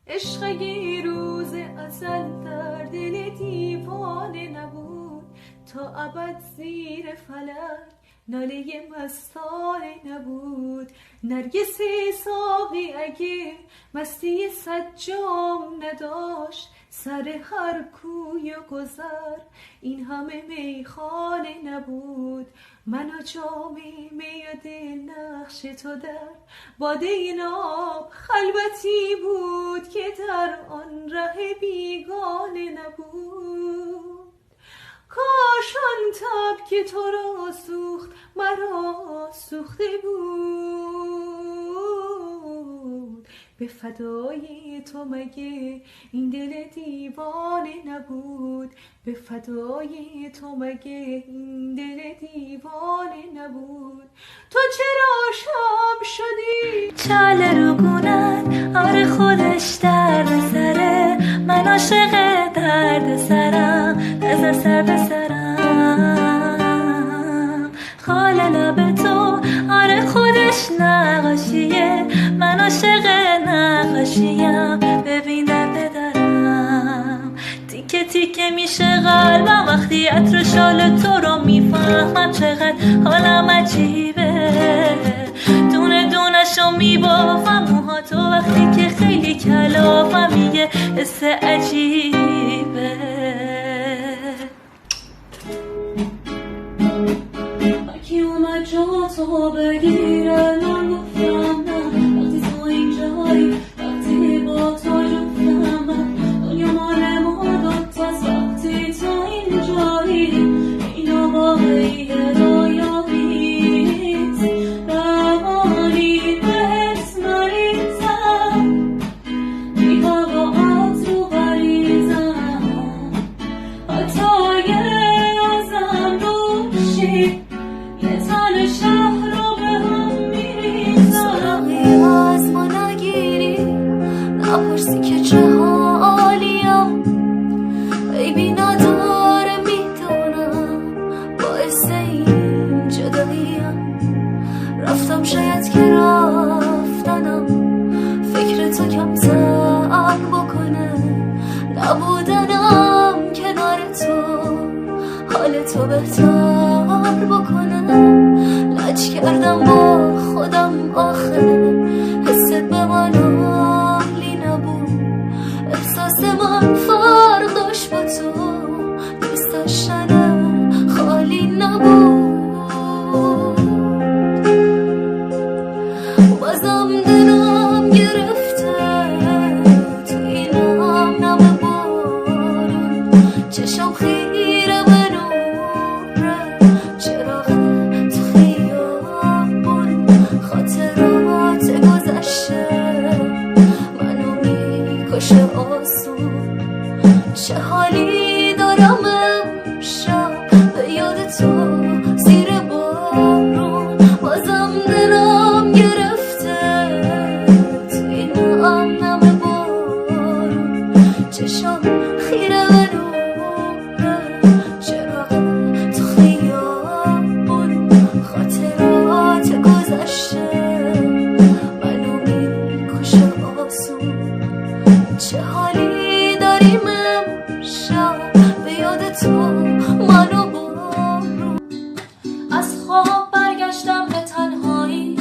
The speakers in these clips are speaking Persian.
عشق اگه روز ازل در دل دیوانه نبود، تا ابد زیر فلک ناله مستانه نبود. نرگس ساقی اگه مستی صد جام نداشت، سر هر کوی و گذر این همه میخانه نبود. من و جام می و دل نقش تو در باده ناب خلوتی بود، که در آن ره بیگانه نبود. کاش آن تب که تو را سوخت مرا سوخته بود، به فدای تو مگه این دل دیوانه نبود، به فدای تو مگه این دل دیوانه نبود. تو چرا شب شدی چاله رو گونت آره خودش درد سره، من عاشق درد سرم از سر به سرم. خال لب تو آره خودش نقاشیه، من عاشق نقاشیم ببین در بدرم. تیکه تیکه میشه قلبم وقتی عطر شال تو رو میفهمم، چقدر حالم عجیبه دونه دونشو میبافم. موها تو وقتی که خیلی کلافم میگه حس عجیبه. کی اومد جا تو بگیره، من گفتم نه وقتی تو اینجایی، وقتی با تو جفتم من دنیا مال ما دوتاست. وقتی تو اینجایی اینو واقعیه رویاریست، روانی بهت مریضم میگا با عطر بریزم، حتی یازم روشی یه تن شهر رو به هم میریزم. سراغی از ما نگیری، نپرسی که چه حالیم، بیبی نداره میدونم باعث این جداییم. رفتم شاید که رفتنم فکر تو کمتر بکنه، نبودنم کنار تو حال تو بهتر بکنه. لج کردم با خودم آخه حست به من حالی نبود، احساس من فرق داشت با تو، دوست داشتن خالی نبود. بازم دلم گرفته تو این نم بارون، چشم خیره به نوره چراغ تو خیابون. خاطرات گذشته منو میکشه آسون، چه حالی دارم امشب به یاد تو زیر بارون. بازم دلم گرفته تو این نم بارون، چشم خیره به نوره چراغ تو خیابون. خاطرات گذشته منو میکشه آسون، چه حالی داریم امشب به یاد تو منو بارون. از خواب برگشتم به تنهایی،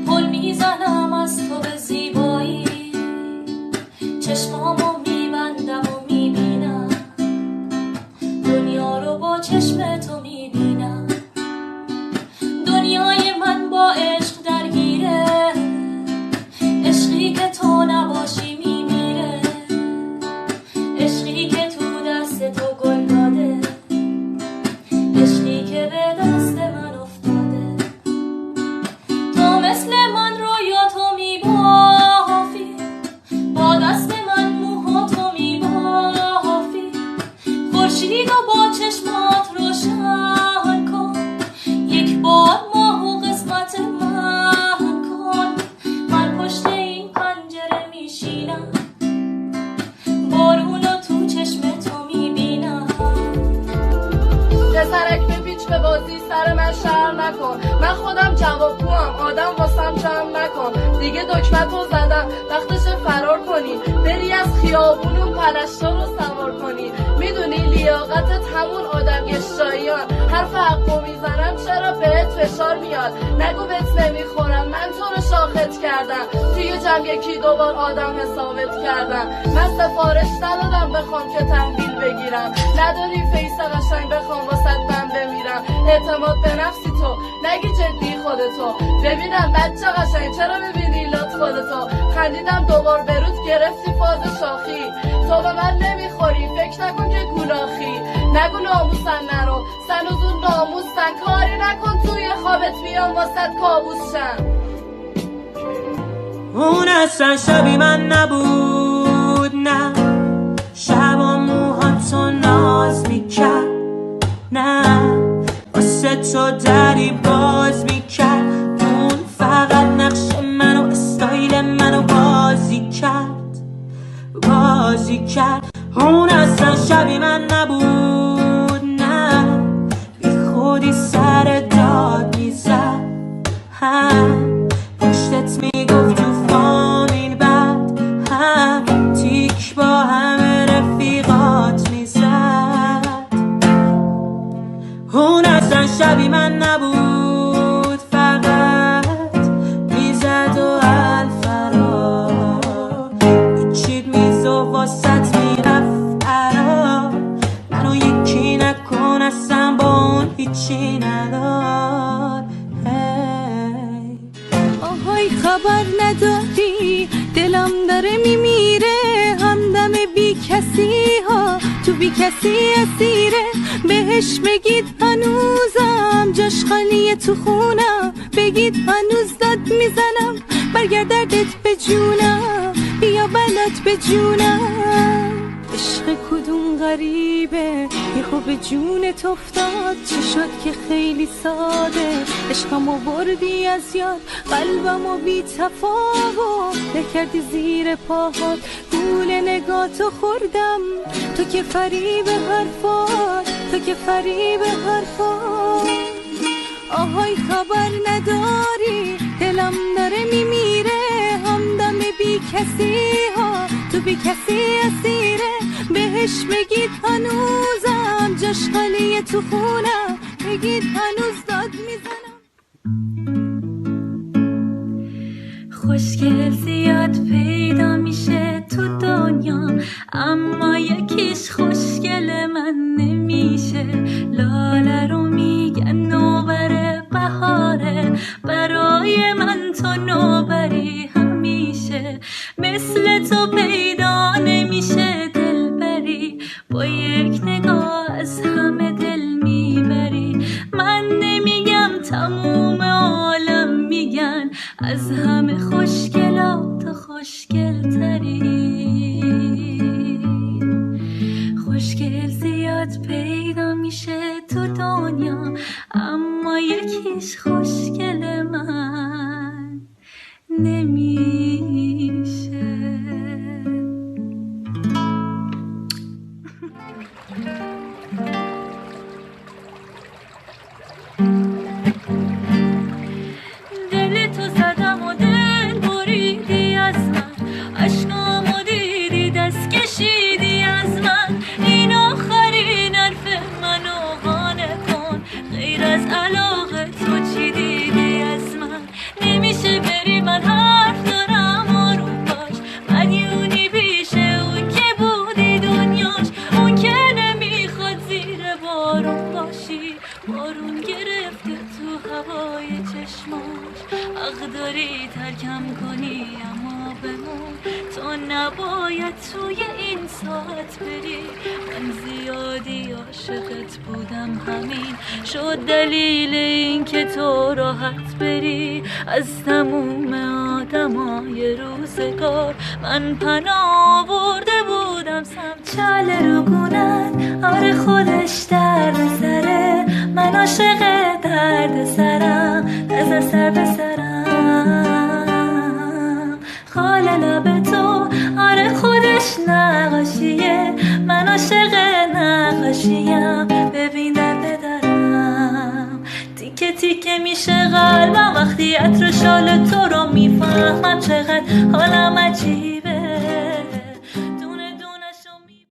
پل میزنم از تو به زیبایی، چشمامو میبندم و میبینم دنیا رو با چشم تو میبینم. دنیای من با عشق درگیره، عشقی که تو نباشی میمیره، عشقی که تو دست تو گل داده، عشقی که به دست من افتاده. تو مثل من رویا تو میبافی، با دست من موها تو میبافی. خورشید و با چشمات روشن کن، یک بار ماهو قسمت من کن. من پشت این پنجره میشینم، بارونو تو چشم تو میبینم. پسرک بپیچ به بازی سر من شر نکن، من خودم جوابگوام آدم واسم جمع نکن. دیگه دکمه تو زدم وقتش فرار خیابونون پرستار رو سوار کنی. میدونی لیاقتت همون آدم گشتاییان. حرف حقو میزنم چرا بهت فشار میاد؟ نگو بهت نمیخورم، من تو رو شاخت کردم. توی جمع یکی دوبار آدم حسابت کردم. من سفارش ندادم بخوام که تحویل بگیرم. نداری فیس قشنگ بخوام واسه من بمیرم. اعتماد به نفسی تو نگی جدی خودتو. ببینم بچه قشنگ چرا ببینی لات خودتو. خندیدم دوبار برود گرفتی فاز شاخی. تو به من نمیخوری فکر نکن که گولاخی. نگو ناموسن نرو سنوزون ناموسن. کاری نکن توی خوابت بیام واسد کابوس شم. اون اصلا شبی من نبود، نه شبا موهاتو ناز میکرد، نه واسه تو دری باز میکرد. اون فقط نقش منو استایل منو بازی کرد. اون اصلا شبی من نبود، نه بی خودی سر داد میزد. هم پشتت میگفت توفان این بد، هم تیک با همه رفیقات میزد. اون اصلا شبی من نبود، فقط میزد و الفرار میچید میز و واسط میرفت عرا. منو یکی نکن اصلا با اون هیچی ندار. آهای خبر نداری دلم داره میمیره. همدم بی کسی ها تو بی کسی اسیره. بهش بگید هنوزم جاش خالیه تو خونم. بگید هنوز داد میزنم برگرد دردت به جونم. بیا بلات به جونم. عشق کدوم غریبه یهو به جونت افتاد. چی شد که خیلی ساده عشقمو بردی از یاد. قلبمو بی تفاوت نکردی زیر پاهات. گول نگاتو خوردم تو که فریب حرفات. آهای خبر نداری دلم داره میمیره. همدم بی کسی ها تو بی کسی اسیره. بهش بگید هنوزم جاش خالیه تو خونم. بگید هنوز داد میزنم. خوشگل زیاد پیدا میشه تو دنیا، اما یکیش خوشگل من نمیشه. لاله رو میگن نوبر بهاره، برای من تو نوبری همیشه. مثل تو پیدا نمیشه دلبری، با یک نگاه از همه دل میبری. من نمیگم تموم عالم میگن از همه خوشگلات خوشگل تری. خوشگل زیاد پیدا میشه تو دنیا، اما یکیش خوشگل من نمیشه. دل تو زدم و دل بریدی از من. اشکامو دیدی دست کشیدی از من. این آخرین حرف منو قانع کن، غیر از علاقه تو چی دیدی از من. نمیشه بری من حرف دارم آروم باش. مدیونی پیش اون که بودی دنیاش. اون که نمیخواد زیر بارون باشی. بارون گرفته تو هوای چشماش. حق داری ترکم کنی اما بمون. تو نباید توی این ساعت بری. من زیادی عاشقت بودم، همین شد دلیل این که تو راحت بری. از تموم آدمای روزگار من پناه برده بودم سمت چاله رو گونن. آره خودش درد سره، من عاشق درد سرم. نظر سر به سرم خال لب تو. آره خودش نقاشیه، من عاشق نقاشیم. ببین درد دارم تیکه تیکه میشه قلبم وقتی عطر شال تو رو میفهمم. چقدر حالم عجیب